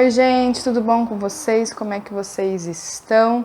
Oi, gente, tudo bom com vocês? Como é que vocês estão?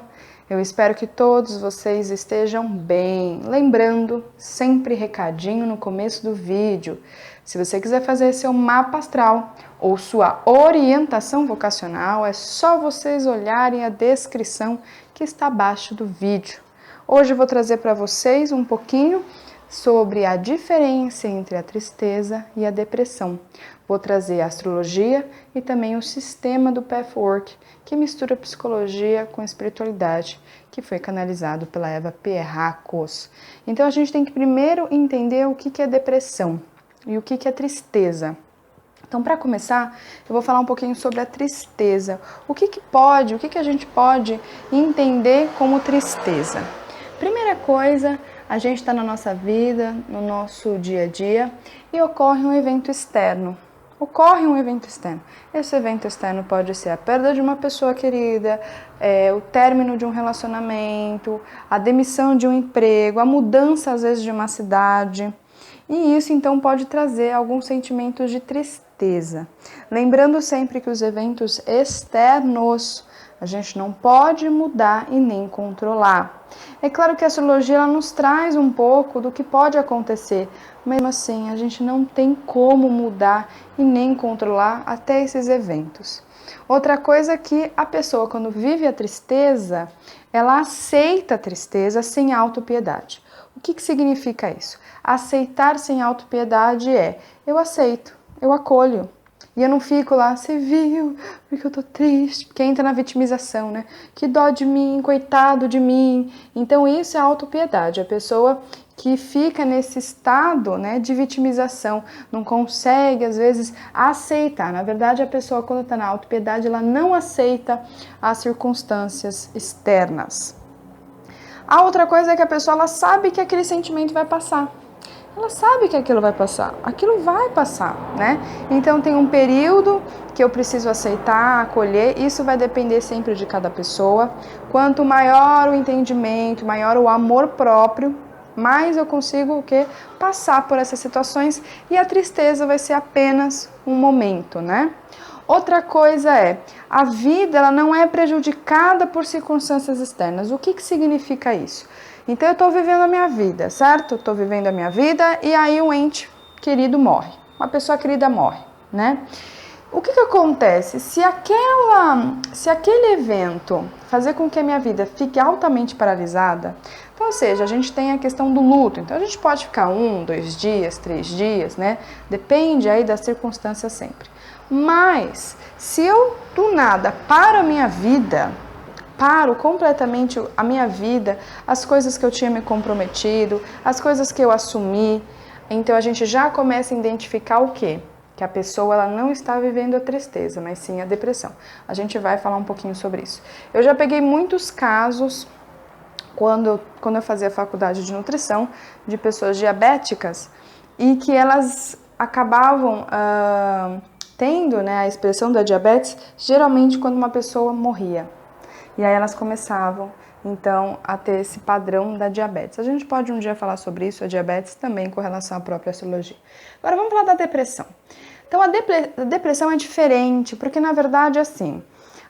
Eu espero que todos vocês estejam bem. Lembrando, sempre recadinho no começo do vídeo. Se você quiser fazer seu mapa astral ou sua orientação vocacional, é só vocês olharem a descrição que está abaixo do vídeo. Hoje eu vou trazer para vocês um pouquinho sobre a diferença entre a tristeza e a depressão. Vou trazer a astrologia e também o sistema do Pathwork, que mistura psicologia com espiritualidade, que foi canalizado pela Eva Pierrakos. Então a gente tem que primeiro entender o que é depressão e o que é tristeza. Então, para começar, eu vou falar um pouquinho sobre a tristeza. O que a gente pode entender como tristeza? Primeira coisa, a gente está na nossa vida, no nosso dia a dia, e ocorre um evento externo. Esse evento externo pode ser a perda de uma pessoa querida, o término de um relacionamento, a demissão de um emprego, a mudança às vezes de uma cidade. E isso então pode trazer alguns sentimentos de tristeza. Lembrando sempre que os eventos externos a gente não pode mudar e nem controlar. É claro que a astrologia ela nos traz um pouco do que pode acontecer, mas mesmo assim a gente não tem como mudar e nem controlar até esses eventos. Outra coisa é que a pessoa, quando vive a tristeza, ela aceita a tristeza sem autopiedade. O que significa isso? Aceitar sem autopiedade é, eu aceito, eu acolho. E eu não fico lá, você viu, porque eu tô triste, porque entra na vitimização, né? Que dó de mim, coitado de mim. Então isso é autopiedade, a pessoa que fica nesse estado, né, de vitimização, não consegue às vezes aceitar. Na verdade, a pessoa quando está na autopiedade, ela não aceita as circunstâncias externas. A outra coisa é que a pessoa ela sabe que aquele sentimento vai passar. Ela sabe que aquilo vai passar, né? Então tem um período que eu preciso aceitar, acolher, isso vai depender sempre de cada pessoa. Quanto maior o entendimento, maior o amor próprio, mais eu consigo passar por essas situações e a tristeza vai ser apenas um momento, né? Outra coisa é, a vida ela não é prejudicada por circunstâncias externas. O que significa isso? Então eu estou vivendo a minha vida, certo? Estou vivendo a minha vida e aí um ente querido morre. Uma pessoa querida morre, né? O que acontece? Se aquele evento fazer com que a minha vida fique altamente paralisada, então, ou seja, a gente tem a questão do luto. Então a gente pode ficar 1, 2 dias, 3 dias, né? Depende aí das circunstâncias sempre. Mas se eu do nada paro completamente a minha vida, as coisas que eu tinha me comprometido, as coisas que eu assumi, então a gente já começa a identificar o quê? Que a pessoa ela não está vivendo a tristeza, mas sim a depressão. A gente vai falar um pouquinho sobre isso. Eu já peguei muitos casos, quando eu fazia faculdade de nutrição, de pessoas diabéticas, e que elas acabavam tendo, né, a expressão da diabetes, geralmente quando uma pessoa morria. E aí elas começavam, então, a ter esse padrão da diabetes. A gente pode um dia falar sobre isso, a diabetes também com relação à própria astrologia. Agora vamos falar da depressão. Então a depressão é diferente, porque na verdade assim,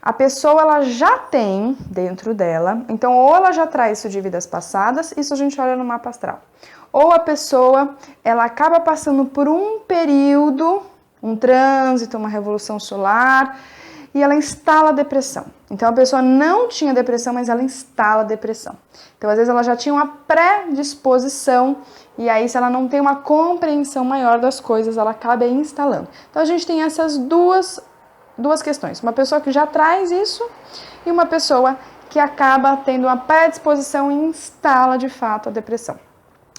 a pessoa ela já tem dentro dela, então ou ela já traz isso de vidas passadas, isso a gente olha no mapa astral. Ou a pessoa, ela acaba passando por um período, um trânsito, uma revolução solar, e ela instala a depressão. Então a pessoa não tinha depressão, mas ela instala a depressão. Então às vezes ela já tinha uma predisposição e aí se ela não tem uma compreensão maior das coisas, ela acaba instalando. Então a gente tem essas duas questões. Uma pessoa que já traz isso e uma pessoa que acaba tendo uma predisposição e instala de fato a depressão.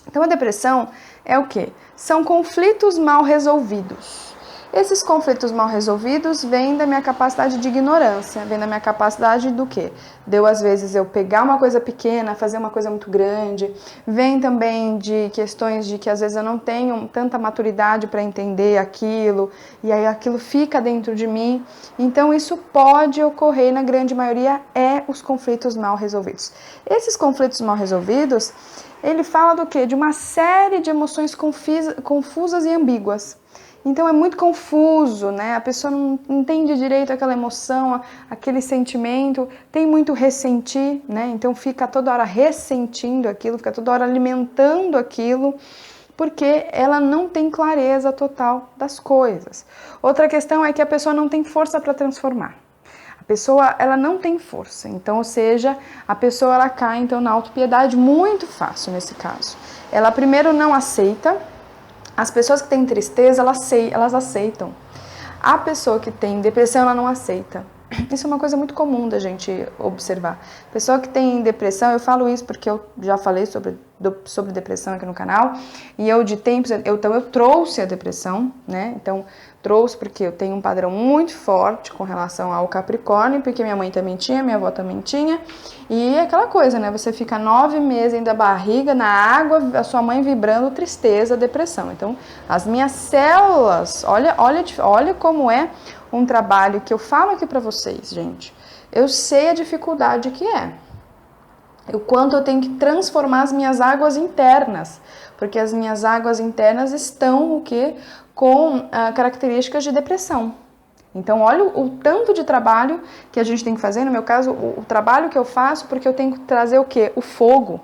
Então a depressão é o quê? São conflitos mal resolvidos. Esses conflitos mal resolvidos vêm da minha capacidade de ignorância, vêm da minha capacidade do quê? Às vezes, eu pegar uma coisa pequena, fazer uma coisa muito grande, vem também de questões de que às vezes eu não tenho tanta maturidade para entender aquilo, e aí aquilo fica dentro de mim. Então, isso pode ocorrer, na grande maioria, os conflitos mal resolvidos. Esses conflitos mal resolvidos, ele fala do quê? De uma série de emoções confusas e ambíguas. Então é muito confuso, né? A pessoa não entende direito aquela emoção, aquele sentimento, tem muito ressentir, né? Então fica toda hora ressentindo aquilo, fica toda hora alimentando aquilo, porque ela não tem clareza total das coisas. Outra questão é que a pessoa não tem força para transformar. A pessoa, ela não tem força, então, ou seja, a pessoa ela cai então na autopiedade muito fácil nesse caso. Ela primeiro não aceita, as pessoas que têm tristeza, elas aceitam. A pessoa que tem depressão, ela não aceita. Isso é uma coisa muito comum da gente observar. Pessoa que tem depressão, eu falo isso porque eu já falei sobre depressão aqui no canal, e eu de tempos, eu trouxe a depressão, né? Então, trouxe porque eu tenho um padrão muito forte com relação ao Capricórnio, porque minha mãe também tinha, minha avó também tinha, e é aquela coisa, né? Você fica 9 meses dentro da barriga, na água, a sua mãe vibrando tristeza, depressão. Então, as minhas células, olha como é um trabalho que eu falo aqui pra vocês, gente. Eu sei a dificuldade que é. O quanto eu tenho que transformar as minhas águas internas, porque as minhas águas internas estão com características de depressão. Então, olha o tanto de trabalho que a gente tem que fazer. No meu caso, o trabalho que eu faço, porque eu tenho que trazer o quê? O fogo.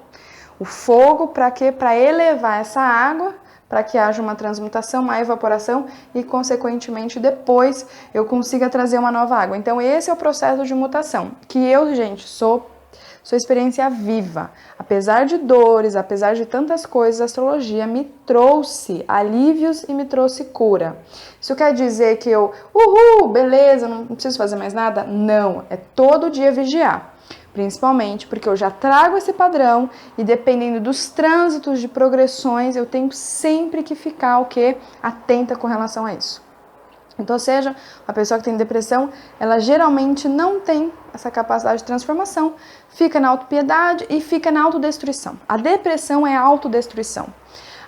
O fogo para quê? Para elevar essa água, para que haja uma transmutação, uma evaporação e, consequentemente, depois eu consiga trazer uma nova água. Então, esse é o processo de mutação, que eu, gente, sou experiência viva. Apesar de dores, apesar de tantas coisas, a astrologia me trouxe alívios e me trouxe cura. Isso quer dizer que beleza, não preciso fazer mais nada? Não, é todo dia vigiar. Principalmente porque eu já trago esse padrão e dependendo dos trânsitos de progressões, eu tenho sempre que ficar atenta com relação a isso. Então, ou seja, a pessoa que tem depressão, ela geralmente não tem essa capacidade de transformação, fica na autopiedade e fica na autodestruição. A depressão é a autodestruição.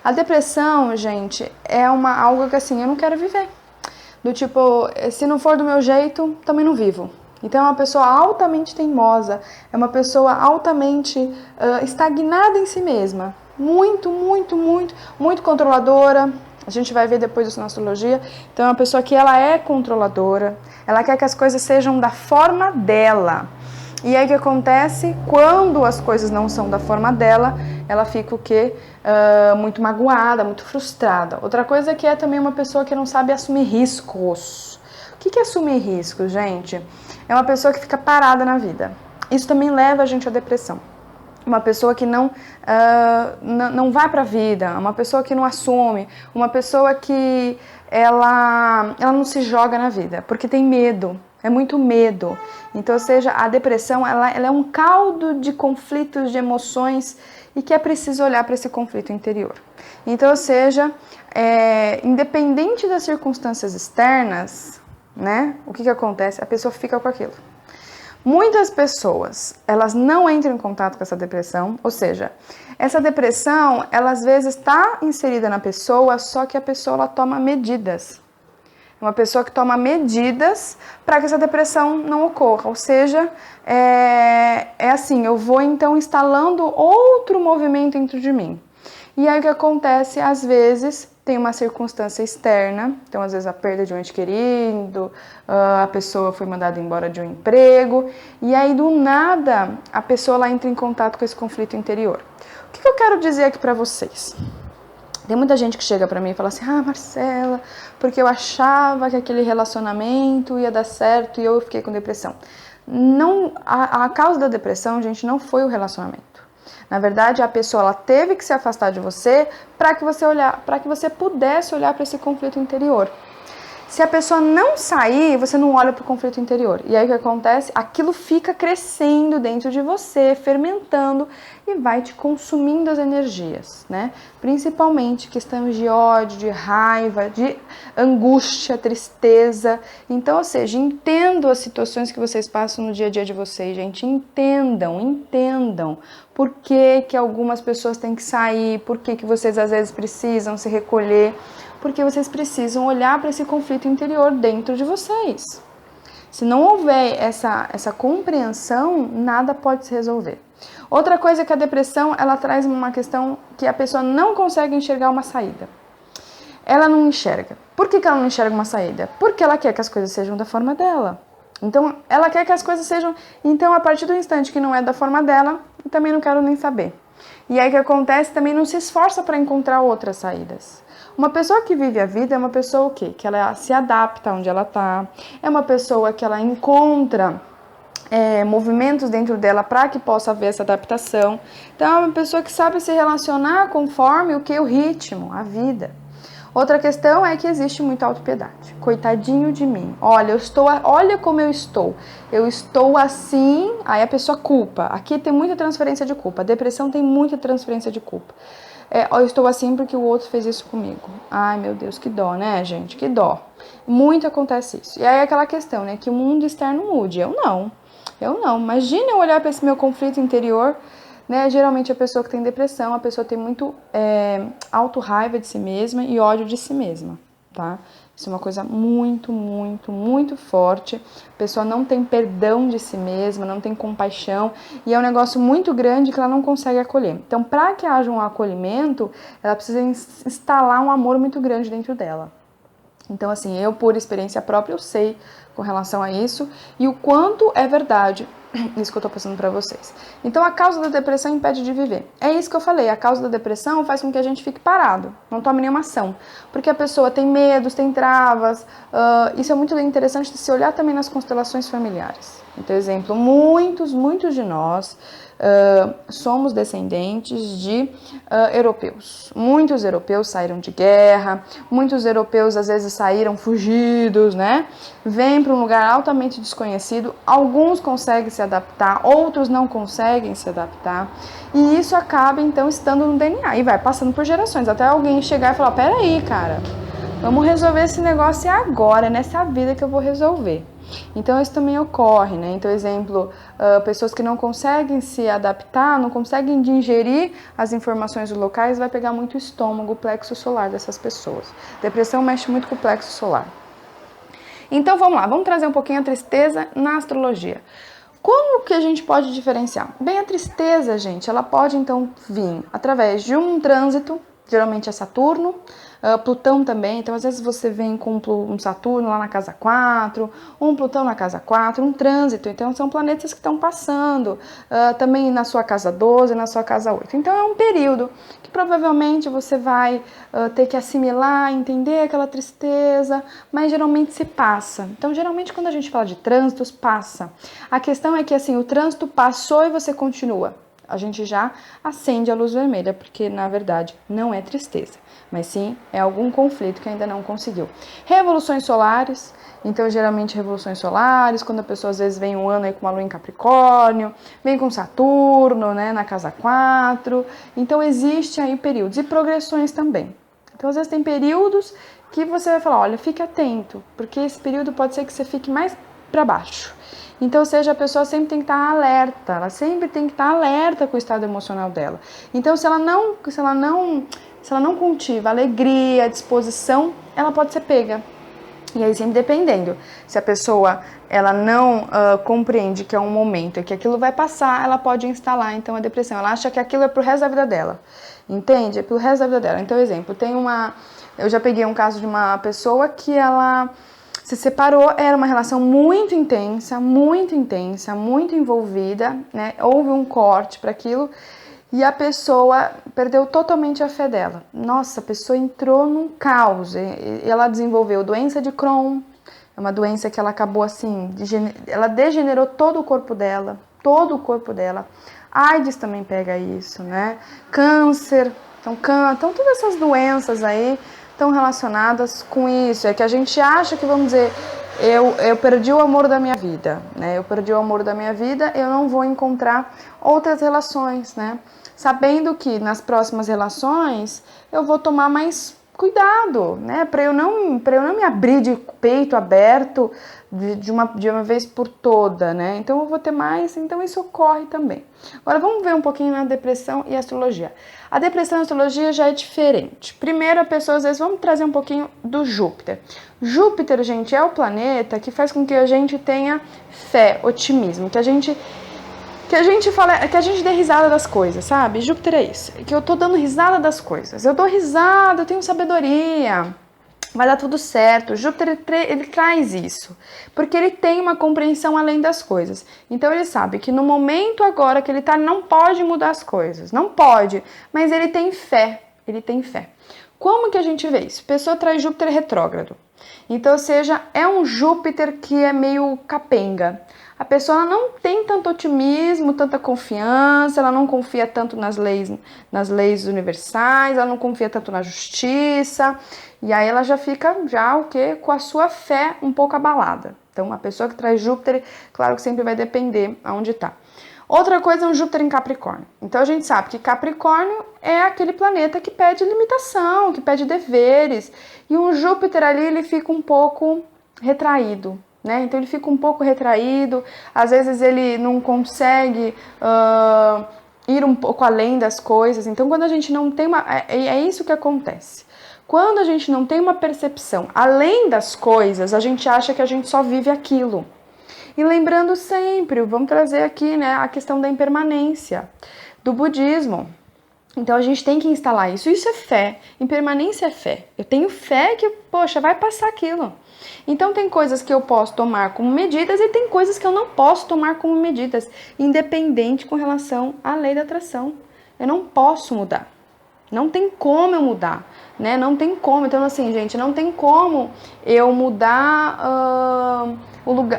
A depressão, gente, é algo que assim, eu não quero viver. Do tipo, se não for do meu jeito, também não vivo. Então, é uma pessoa altamente teimosa, é uma pessoa altamente estagnada em si mesma. Muito controladora. A gente vai ver depois isso na astrologia. Então, é uma pessoa que ela é controladora, ela quer que as coisas sejam da forma dela. E aí o que acontece? Quando as coisas não são da forma dela, ela fica muito magoada, muito frustrada. Outra coisa é que é também uma pessoa que não sabe assumir riscos. O que é assumir riscos, gente? É uma pessoa que fica parada na vida. Isso também leva a gente à depressão. Uma pessoa que não vai para a vida, uma pessoa que não assume, uma pessoa que ela não se joga na vida, porque tem medo, é muito medo. Então, ou seja, a depressão ela é um caldo de conflitos, de emoções e que é preciso olhar para esse conflito interior. Então, ou seja, independente das circunstâncias externas, né, o que acontece? A pessoa fica com aquilo. Muitas pessoas, elas não entram em contato com essa depressão, ou seja, essa depressão, ela às vezes está inserida na pessoa, só que a pessoa ela toma medidas. É uma pessoa que toma medidas para que essa depressão não ocorra, ou seja, assim, eu vou então instalando outro movimento dentro de mim. E aí o que acontece, às vezes, tem uma circunstância externa, então às vezes a perda de um ente querido, a pessoa foi mandada embora de um emprego, e aí do nada a pessoa lá entra em contato com esse conflito interior. O que eu quero dizer aqui pra vocês? Tem muita gente que chega pra mim e fala assim, Marcela, porque eu achava que aquele relacionamento ia dar certo e eu fiquei com depressão. Não, a causa da depressão, gente, não foi o relacionamento. Na verdade, a pessoa ela teve que se afastar de você para que você pudesse olhar para esse conflito interior. Se a pessoa não sair, você não olha para o conflito interior. E aí o que acontece? Aquilo fica crescendo dentro de você, fermentando e vai te consumindo as energias, né? Principalmente questões de ódio, de raiva, de angústia, tristeza. Então, ou seja, entendam as situações que vocês passam no dia a dia de vocês, gente. Entendam. Por que algumas pessoas têm que sair, por que vocês às vezes precisam se recolher. Porque vocês precisam olhar para esse conflito interior dentro de vocês. Se não houver essa compreensão, nada pode se resolver. Outra coisa é que a depressão, ela traz uma questão que a pessoa não consegue enxergar uma saída. Ela não enxerga. Por que ela não enxerga uma saída? Porque ela quer que as coisas sejam da forma dela. Então, ela quer que as coisas sejam... Então, a partir do instante que não é da forma dela, eu também não quero nem saber. E aí o que acontece, também não se esforça para encontrar outras saídas. Uma pessoa que vive a vida é uma pessoa o quê? Que ela se adapta onde ela está. É uma pessoa que ela encontra movimentos dentro dela para que possa haver essa adaptação. Então, é uma pessoa que sabe se relacionar conforme o que? O ritmo, a vida. Outra questão é que existe muita autopiedade. Coitadinho de mim. Olha, olha como eu estou. Eu estou assim, aí a pessoa culpa. Aqui tem muita transferência de culpa. A depressão tem muita transferência de culpa. Eu estou assim porque o outro fez isso comigo. Ai, meu Deus, que dó, né, gente? Que dó. Muito acontece isso. E aí é aquela questão, né, que o mundo externo mude. Eu não. Imagina eu olhar para esse meu conflito interior, né? Geralmente a pessoa que tem depressão, a pessoa tem muito auto-raiva de si mesma e ódio de si mesma, tá? Isso é uma coisa muito, muito, muito forte. A pessoa não tem perdão de si mesma, não tem compaixão e é um negócio muito grande que ela não consegue acolher. Então, para que haja um acolhimento, ela precisa instalar um amor muito grande dentro dela. Então, assim, eu, por experiência própria, eu sei com relação a isso e o quanto é verdade isso que eu tô passando pra vocês. Então, a causa da depressão impede de viver. É isso que eu falei, a causa da depressão faz com que a gente fique parado, não tome nenhuma ação. Porque a pessoa tem medos, tem travas, isso é muito interessante de se olhar também nas constelações familiares. Então, exemplo, muitos de nós somos descendentes de europeus. Muitos europeus saíram de guerra, muitos europeus às vezes saíram fugidos, né? Vêm para um lugar altamente desconhecido, alguns conseguem se adaptar, outros não conseguem se adaptar, e isso acaba então estando no DNA e vai passando por gerações, até alguém chegar e falar, peraí, cara, vamos resolver esse negócio agora, é nessa vida que eu vou resolver. Então, isso também ocorre, né? Então, exemplo, pessoas que não conseguem se adaptar, não conseguem digerir as informações locais, vai pegar muito o estômago, o plexo solar dessas pessoas. Depressão mexe muito com o plexo solar. Então, vamos lá, vamos trazer um pouquinho a tristeza na astrologia. Como que a gente pode diferenciar? Bem, a tristeza, gente, ela pode, então, vir através de um trânsito, geralmente é Saturno, Plutão também, então às vezes você vem com um Saturno lá na casa 4, um Plutão na casa 4, um trânsito, então são planetas que estão passando, também na sua casa 12, na sua casa 8. Então é um período que provavelmente você vai ter que assimilar, entender aquela tristeza, mas geralmente se passa. Então geralmente quando a gente fala de trânsitos, passa. A questão é que assim, o trânsito passou e você continua. A gente já acende a luz vermelha, porque na verdade não é tristeza, mas sim é algum conflito que ainda não conseguiu. Revoluções solares, então geralmente revoluções solares, quando a pessoa às vezes vem um ano aí com uma lua em Capricórnio, vem com Saturno, né, na casa 4, então existe aí períodos e progressões também. Então às vezes tem períodos que você vai falar, olha, fique atento, porque esse período pode ser que você fique mais para baixo. Então, ou seja, a pessoa sempre tem que estar alerta, ela sempre tem que estar alerta com o estado emocional dela. Então, se ela não cultiva alegria, disposição, ela pode ser pega. E aí, sempre dependendo, se a pessoa ela não compreende que é um momento e que aquilo vai passar, ela pode instalar, então, a depressão. Ela acha que aquilo é pro resto da vida dela, entende? É pro resto da vida dela. Então, exemplo, eu já peguei um caso de uma pessoa que ela se separou, era uma relação muito intensa, muito envolvida, né? Houve um corte para aquilo e a pessoa perdeu totalmente a fé dela. Nossa, a pessoa entrou num caos. Ela desenvolveu doença de Crohn, é uma doença que ela acabou assim, ela degenerou todo o corpo dela. AIDS também pega isso, né? Câncer, então todas essas doenças aí estão relacionadas com isso, é que a gente acha que, vamos dizer, eu perdi o amor da minha vida, né? Eu perdi o amor da minha vida, eu não vou encontrar outras relações, né? Sabendo que nas próximas relações eu vou tomar mais cuidado, né? Para eu não me abrir de peito aberto de uma vez por toda, né? Então eu vou ter mais, então isso ocorre também. Agora vamos ver um pouquinho na depressão e astrologia. A depressão e a astrologia já é diferente. Primeiro a pessoa, às vezes, vamos trazer um pouquinho do Júpiter. Júpiter, gente, é o planeta que faz com que a gente tenha fé, otimismo, que a gente dê risada das coisas, sabe? Júpiter é isso, que eu tô dando risada das coisas. Eu dou risada, eu tenho sabedoria. vai dar tudo certo. Júpiter, ele traz isso, porque ele tem uma compreensão além das coisas. Então ele sabe que no momento agora que ele tá, ele não pode mudar as coisas, não pode, mas ele tem fé, ele tem fé. Como que a gente vê isso? A pessoa traz Júpiter retrógrado. Então, ou seja, é um Júpiter que é meio capenga. A pessoa não tem tanto otimismo, tanta confiança, ela não confia tanto nas leis universais, ela não confia tanto na justiça, e aí ela já fica o quê? Com a sua fé um pouco abalada. Então, a pessoa que traz Júpiter, claro que sempre vai depender aonde está. Outra coisa é um Júpiter em Capricórnio. Então a gente sabe que Capricórnio é aquele planeta que pede limitação, que pede deveres. E um Júpiter ali, ele fica um pouco retraído, né? Então ele fica um pouco retraído, às vezes ele não consegue ir um pouco além das coisas. Então quando a gente não tem uma... É isso que acontece. Quando a gente não tem uma percepção além das coisas, a gente acha que a gente só vive aquilo. E lembrando sempre, vamos trazer aqui, né, a questão da impermanência do budismo. Então a gente tem que instalar isso. Isso é fé. Impermanência é fé. Eu tenho fé que, poxa, vai passar aquilo. Então tem coisas que eu posso tomar como medidas e tem coisas que eu não posso tomar como medidas, independente com relação à lei da atração. Eu não posso mudar. Não tem como eu mudar, né? Não tem como. Então, assim, gente, não tem como eu mudar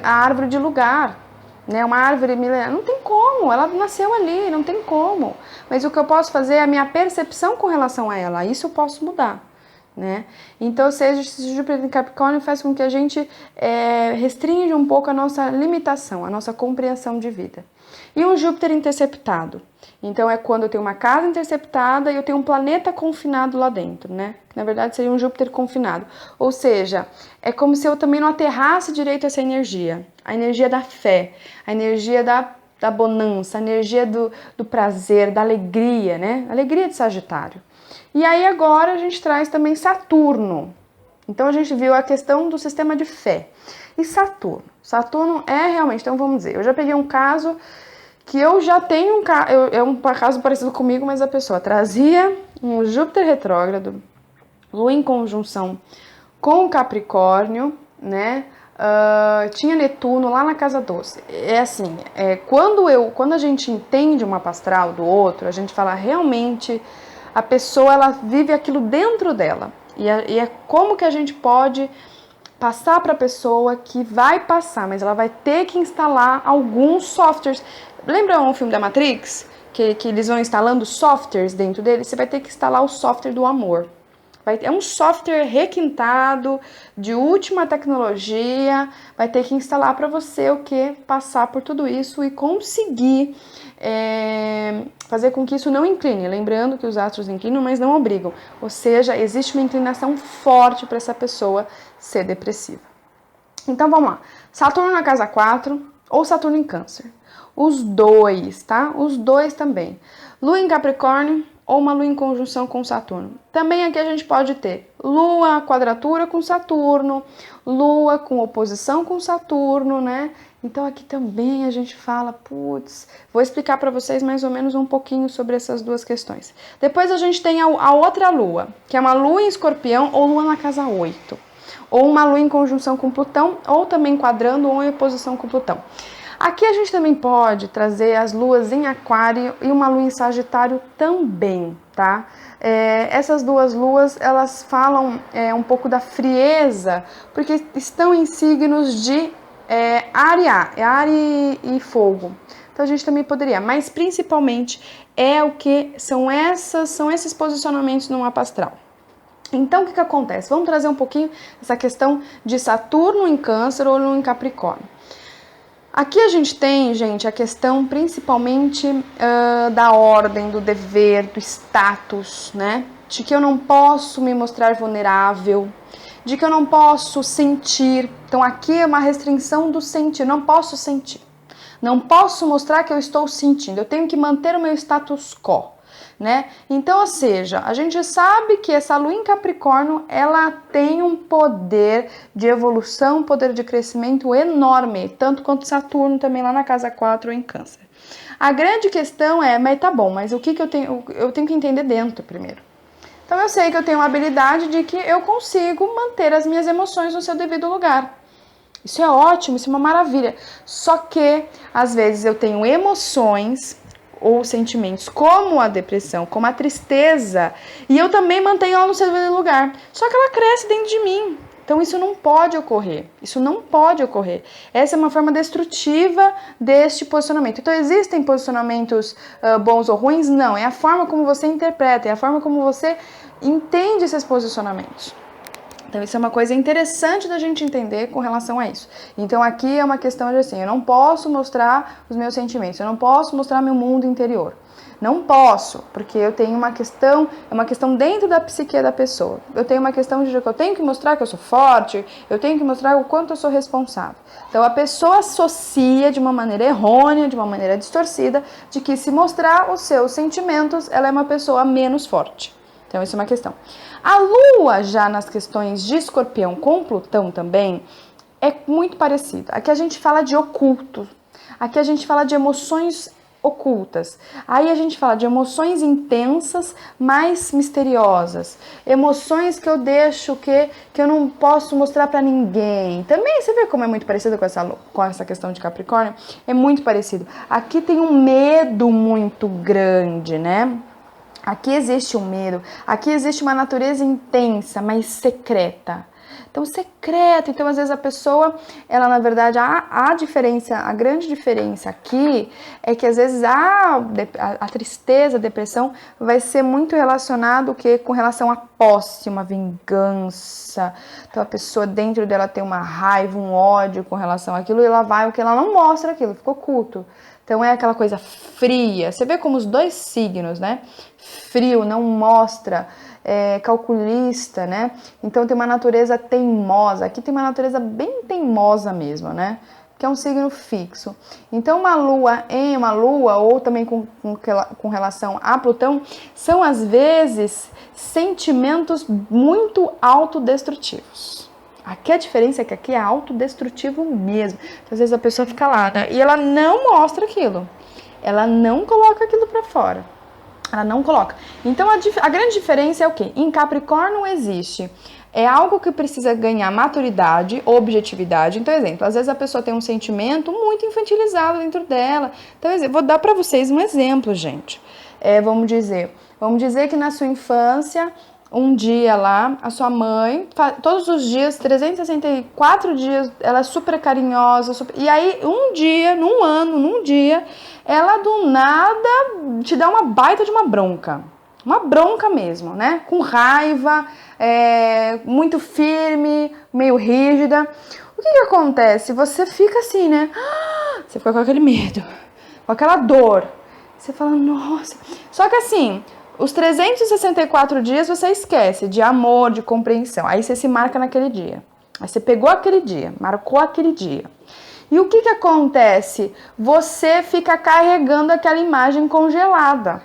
a árvore de lugar, né? Uma árvore milenar. Não tem como. Ela nasceu ali, não tem como. Mas o que eu posso fazer é a minha percepção com relação a ela. Isso eu posso mudar, né? Então, seja esse Júpiter em Capricórnio faz com que a gente restringe um pouco a nossa limitação, a nossa compreensão de vida. E um Júpiter interceptado. Então, é quando eu tenho uma casa interceptada e eu tenho um planeta confinado lá dentro, né? Na verdade, seria um Júpiter confinado. Ou seja, é como se eu também não aterrasse direito essa energia. A energia da fé, a energia da bonança, a energia do prazer, da alegria, né? Alegria de Sagitário. E aí, agora, a gente traz também Saturno. Então, a gente viu a questão do sistema de fé. E Saturno? Saturno é realmente... Então, vamos dizer, eu já peguei um caso... que eu já tenho um caso parecido comigo, mas a pessoa trazia um Júpiter retrógrado, Lua em conjunção com Capricórnio, né? Tinha Netuno lá na casa 12. É assim, quando a gente entende o mapa astral do outro, a gente fala realmente a pessoa ela vive aquilo dentro dela. E é como que a gente pode passar para a pessoa que vai passar, mas ela vai ter que instalar alguns softwares. Lembra um filme da Matrix? Que eles vão instalando softwares dentro dele? Você vai ter que instalar o software do amor. É um software requintado, de última tecnologia, vai ter que instalar para você o que? Passar por tudo isso e conseguir fazer com que isso não incline. Lembrando que os astros inclinam, mas não obrigam. Ou seja, existe uma inclinação forte para essa pessoa ser depressiva. Então vamos lá. Saturno na casa 4 ou Saturno em Câncer. Os dois, tá? Os dois também. Lua em Capricórnio ou uma Lua em conjunção com Saturno. Também aqui a gente pode ter Lua quadratura com Saturno, Lua com oposição com Saturno, né? Então aqui também a gente fala, putz, vou explicar para vocês mais ou menos um pouquinho sobre essas duas questões. Depois a gente tem a outra Lua, que é uma Lua em Escorpião ou Lua na casa 8. Ou uma Lua em conjunção com Plutão, ou também quadrando ou em oposição com Plutão. Aqui a gente também pode trazer as luas em Aquário e uma lua em Sagitário também, tá? Essas duas luas, elas falam um pouco da frieza, porque estão em signos de ar e fogo. Então a gente também poderia, mas principalmente são esses posicionamentos no mapa astral. Então o que acontece? Vamos trazer um pouquinho essa questão de Saturno em Câncer ou Lua em Capricórnio. Aqui a gente tem, gente, a questão principalmente da ordem, do dever, do status, né? De que eu não posso me mostrar vulnerável, de que eu não posso sentir. Então aqui é uma restrição do sentir, não posso sentir. Não posso mostrar que eu estou sentindo, eu tenho que manter o meu status quo, né? Então, ou seja, a gente sabe que essa Lua em Capricórnio, ela tem um poder de evolução, um poder de crescimento enorme, tanto quanto Saturno também lá na casa 4 ou em Câncer. A grande questão mas tá bom, mas o que eu tenho que entender dentro primeiro? Então eu sei que eu tenho uma habilidade de que eu consigo manter as minhas emoções no seu devido lugar. Isso é ótimo, isso é uma maravilha. Só que, às vezes, eu tenho emoções ou sentimentos como a depressão, como a tristeza, e eu também mantenho ela no seu devido lugar. Só que ela cresce dentro de mim. Então isso não pode ocorrer. Isso não pode ocorrer. Essa é uma forma destrutiva deste posicionamento. Então existem posicionamentos bons ou ruins? Não. É a forma como você interpreta, é a forma como você entende esses posicionamentos. Então isso é uma coisa interessante da gente entender com relação a isso. Então aqui é uma questão de assim, eu não posso mostrar os meus sentimentos, eu não posso mostrar meu mundo interior. Não posso, porque eu tenho uma questão, é uma questão dentro da psique da pessoa. Eu tenho uma questão de que eu tenho que mostrar que eu sou forte, eu tenho que mostrar o quanto eu sou responsável. Então a pessoa associa de uma maneira errônea, de uma maneira distorcida, de que se mostrar os seus sentimentos, ela é uma pessoa menos forte. Então isso é uma questão. A Lua, já nas questões de Escorpião com Plutão também, é muito parecido. Aqui a gente fala de oculto, aqui a gente fala de emoções ocultas. Aí a gente fala de emoções intensas, mais misteriosas. Emoções que eu deixo, que eu não posso mostrar pra ninguém. Também, você vê como é muito parecido com essa questão de Capricórnio? É muito parecido. Aqui tem um medo muito grande, né? Aqui existe um medo, aqui existe uma natureza intensa, mas secreta. Então, secreta. Então, às vezes a pessoa, ela na verdade, a diferença, a grande diferença aqui é que às vezes a tristeza, a depressão vai ser muito relacionado com relação à posse, uma vingança. Então, a pessoa dentro dela tem uma raiva, um ódio com relação àquilo e ela vai, o que ela não mostra aquilo, ficou oculto. Então é aquela coisa fria. Você vê como os dois signos, né? Frio, não mostra, calculista, né? Então tem uma natureza teimosa. Aqui tem uma natureza bem teimosa mesmo, né? Que é um signo fixo. Então uma lua, ou também com relação a Plutão, são às vezes sentimentos muito autodestrutivos. Aqui a diferença é que aqui é autodestrutivo mesmo. Então, às vezes a pessoa fica lá, né? E ela não mostra aquilo. Ela não coloca aquilo pra fora. Ela não coloca. Então, a grande diferença é o quê? Em Capricórnio existe. É algo que precisa ganhar maturidade, objetividade. Então, exemplo, às vezes a pessoa tem um sentimento muito infantilizado dentro dela. Então, vou dar pra vocês um exemplo, gente. Vamos dizer que na sua infância, um dia lá, a sua mãe, todos os dias, 364 dias, ela é super carinhosa, e aí um dia, num dia, ela do nada te dá uma baita de uma bronca mesmo, né? Com raiva, muito firme, meio rígida. O que acontece? Você fica assim, né? Você fica com aquele medo, com aquela dor. Você fala, nossa. Só que assim, os 364 dias você esquece de amor, de compreensão. Aí você se marca naquele dia. Aí você pegou aquele dia, marcou aquele dia. E o que acontece? Você fica carregando aquela imagem congelada.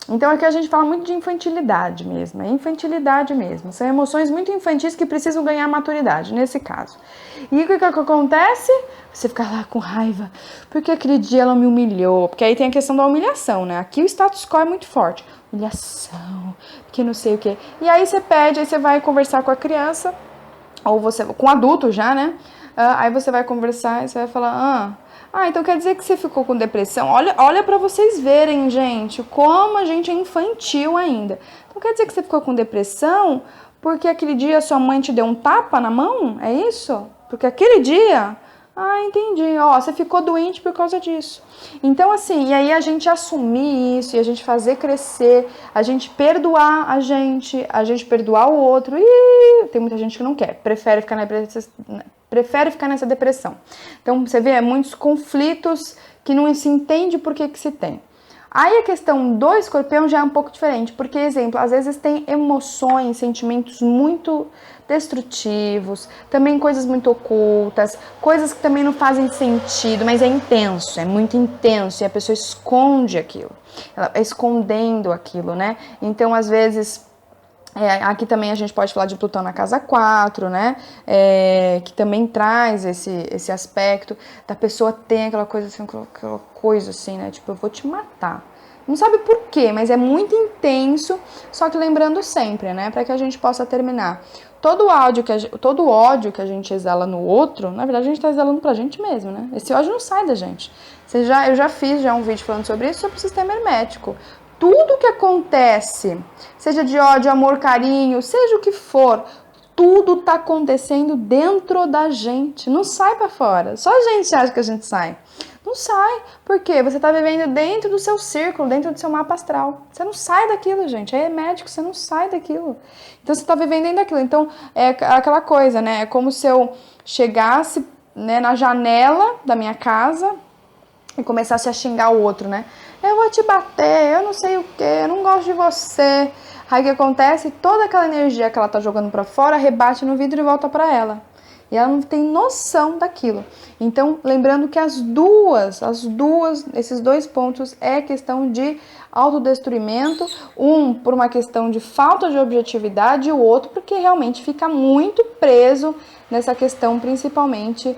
Então aqui a gente fala muito de infantilidade mesmo, é infantilidade mesmo. São emoções muito infantis que precisam ganhar maturidade, nesse caso. E o que acontece? Você fica lá com raiva, porque aquele dia ela me humilhou, porque aí tem a questão da humilhação, né? Aqui o status quo é muito forte. Humilhação, porque não sei o quê. E aí você pede, aí você vai conversar com a criança, ou você, com o adulto já, né? Aí você vai conversar e você vai falar, então quer dizer que você ficou com depressão? Olha pra vocês verem, gente, como a gente é infantil ainda. Então quer dizer que você ficou com depressão porque aquele dia sua mãe te deu um tapa na mão? É isso? Porque aquele dia... entendi. Você ficou doente por causa disso. Então, assim, e aí a gente assumir isso, e a gente fazer crescer, a gente perdoar a gente perdoar o outro. E tem muita gente que não quer, prefere ficar nessa depressão. Então, você vê, muitos conflitos que não se entende por que se tem. Aí a questão do Escorpião já é um pouco diferente, porque, exemplo, às vezes tem emoções, sentimentos muito destrutivos, também coisas muito ocultas, coisas que também não fazem sentido, mas é intenso, é muito intenso, e a pessoa esconde aquilo, ela é escondendo aquilo, né? Então, às vezes, Aqui também a gente pode falar de Plutão na casa 4, né? Que também traz esse aspecto da pessoa ter aquela coisa assim, né? Tipo, eu vou te matar. Não sabe por quê, mas é muito intenso, só que lembrando sempre, né? Para que a gente possa terminar. Todo ódio que a gente exala no outro, na verdade a gente tá exalando pra gente mesmo, né? Esse ódio não sai da gente. Eu já fiz um vídeo falando sobre isso, sobre o sistema hermético. Tudo que acontece, seja de ódio, amor, carinho, seja o que for, tudo tá acontecendo dentro da gente, não sai pra fora. Só a gente acha que a gente sai. Não sai, porque você tá vivendo dentro do seu círculo, dentro do seu mapa astral. Você não sai daquilo, gente. É médico, você não sai daquilo. Então você tá vivendo dentro daquilo. Então é aquela coisa, né? É como se eu chegasse, né, na janela da minha casa e começasse a xingar o outro, né? Eu vou te bater, eu não sei o que, eu não gosto de você. Aí o que acontece? Toda aquela energia que ela tá jogando pra fora rebate no vidro e volta pra ela. E ela não tem noção daquilo. Então, lembrando que esses dois pontos é questão de autodestruimento, um por uma questão de falta de objetividade e o outro porque realmente fica muito preso nessa questão principalmente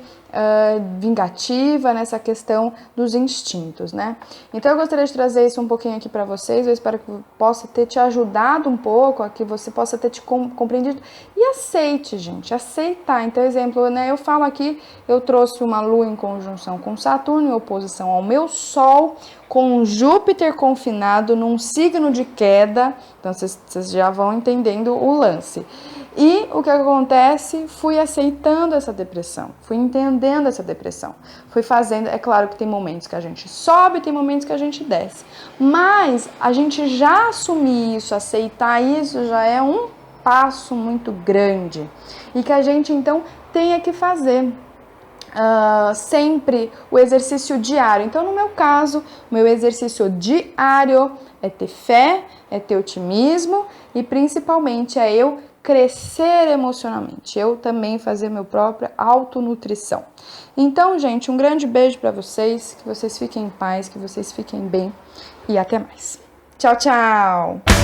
vingativa, nessa questão dos instintos, né? Então eu gostaria de trazer isso um pouquinho aqui para vocês, eu espero que possa ter te ajudado um pouco, que você possa ter te compreendido e aceite, gente, aceitar. Então, exemplo, né, eu falo aqui, eu trouxe uma Lua em conjunção com Saturno, em oposição ao meu Sol, com Júpiter confinado num signo de queda, então vocês já vão entendendo o lance. E o que acontece? Fui aceitando essa depressão, fui entendendo essa depressão, fui fazendo, é claro que tem momentos que a gente sobe, tem momentos que a gente desce, mas a gente já assumir isso, aceitar isso, já é um passo muito grande e que a gente então tenha que fazer. Sempre o exercício diário. Então, no meu caso, o meu exercício diário é ter fé, é ter otimismo e principalmente é eu crescer emocionalmente, eu também fazer minha própria autonutrição. Então, gente, um grande beijo para vocês, que vocês fiquem em paz, que vocês fiquem bem e até mais. Tchau, tchau!